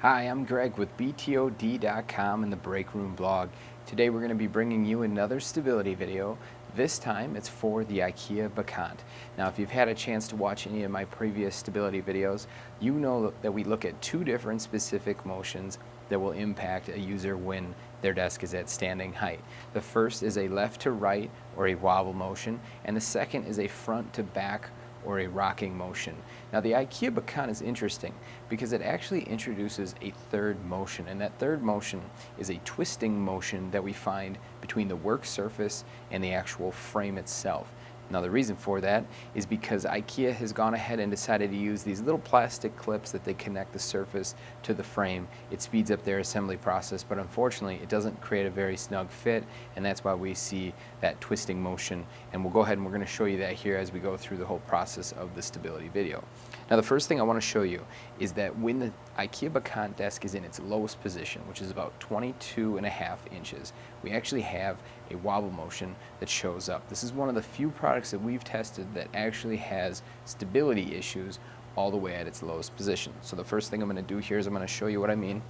Hi, I'm Greg with BTOD.com and the Break Room blog. Today we're going to be bringing you another stability video. This time it's for the IKEA Bekant. Now if you've had a chance to watch any of my previous stability videos, you know that we look at two different specific motions that will impact a user when their desk is at standing height. The first is a left to right or a wobble motion, and the second is a front to back or a rocking motion. Now the IKEA Bekant is interesting because it actually introduces a third motion, and that third motion is a twisting motion that we find between the work surface and the actual frame itself. Now the reason for that is because IKEA has gone ahead and decided to use these little plastic clips that they connect the surface to the frame. It speeds up their assembly process, but unfortunately it doesn't create a very snug fit, and that's why we see that twisting motion. And we'll go ahead and we're going to show you that here as we go through the whole process of the stability video. Now the first thing I want to show you is that when the IKEA Bekant desk is in its lowest position, which is about 22.5 inches, we actually have a wobble motion that shows up. This is one of the few products that we've tested that actually has stability issues all the way at its lowest position. So the first thing I'm going to do here is I'm going to show you what I mean.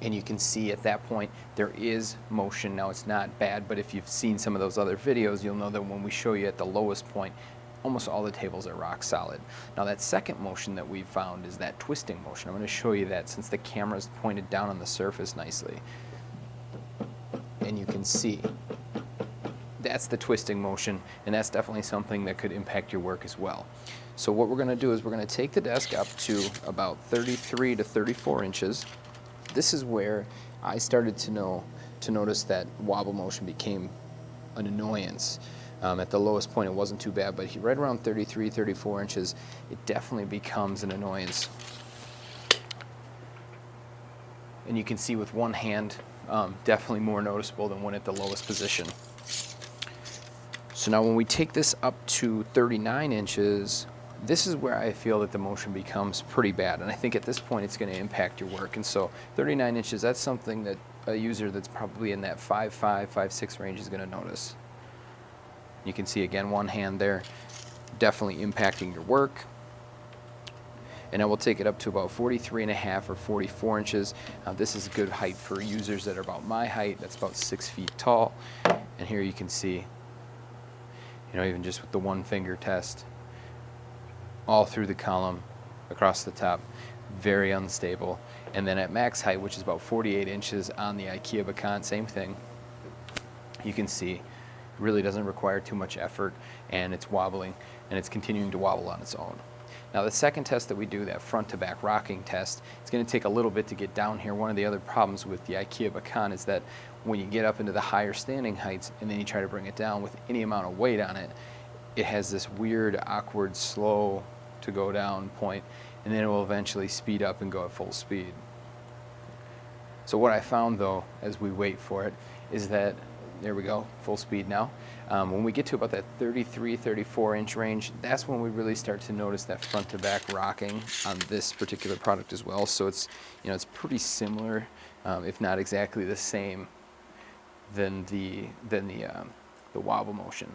And you can see at that point there is motion. Now it's not bad, but if you've seen some of those other videos, you'll know that when we show you at the lowest point, almost all the tables are rock solid. Now that second motion that we found is that twisting motion. I'm going to show you that since the camera is pointed down on the surface nicely. And you can see that's the twisting motion, and that's definitely something that could impact your work as well. So what we're going to do is we're going to take the desk up to about 33 to 34 inches. This is where I started to notice that wobble motion became an annoyance. At the lowest point it wasn't too bad, but right around 33, 34 inches it definitely becomes an annoyance. And you can see with one hand definitely more noticeable than when at the lowest position. So now when we take this up to 39 inches, this is where I feel that the motion becomes pretty bad, and I think at this point it's going to impact your work. And so 39 inches, that's something that a user that's probably in that 5'5", 5'6" range is going to notice. You can see again one hand there definitely impacting your work. And I will take it up to about 43.5 or 44 inches. This is a good height for users that are about my height. That's about 6 feet tall. And here you can see, even just with the one finger test, all through the column, across the top, very unstable. And then at max height, which is about 48 inches on the IKEA Bekant, same thing. You can see really doesn't require too much effort, and it's wobbling, and it's continuing to wobble on its own. Now the second test that we do, that front to back rocking test, it's going to take a little bit to get down here. One of the other problems with the IKEA Bekant is that when you get up into the higher standing heights and then you try to bring it down with any amount of weight on it, it has this weird, awkward, slow to go down point, and then it will eventually speed up and go at full speed. So what I found though, as we wait for it, is that there we go, full speed now. When we get to about that 33, 34 inch range, that's when we really start to notice that front to back rocking on this particular product as well. So it's, it's pretty similar, if not exactly the same, than the wobble motion.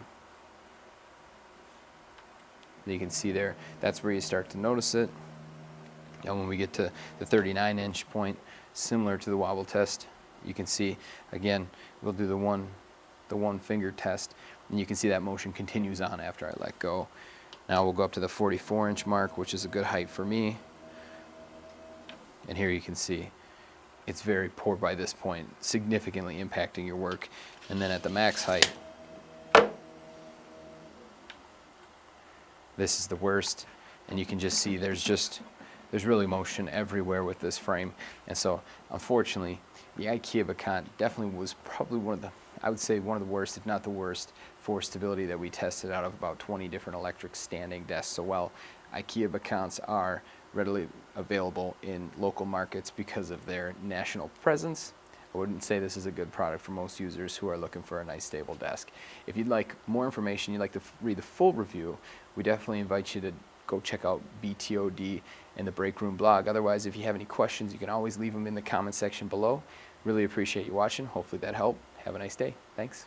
You can see there, that's where you start to notice it. And when we get to the 39 inch point, similar to the wobble test, you can see, again, we'll do the one finger test, and you can see that motion continues on after I let go. Now we'll go up to the 44 inch mark, which is a good height for me. And here you can see it's very poor by this point, significantly impacting your work. And then at the max height, this is the worst, and you can just see there's really motion everywhere with this frame. And so unfortunately the IKEA Bekant definitely was probably one of the worst, if not the worst, for stability that we tested out of about 20 different electric standing desks. So while IKEA Bekants are readily available in local markets because of their national presence, I wouldn't say this is a good product for most users who are looking for a nice stable desk. If you'd like more information, you'd like to read the full review, we definitely invite you to go check out BTOD and the Break Room blog. Otherwise, if you have any questions, you can always leave them in the comment section below. Really appreciate you watching. Hopefully that helped. Have a nice day. Thanks.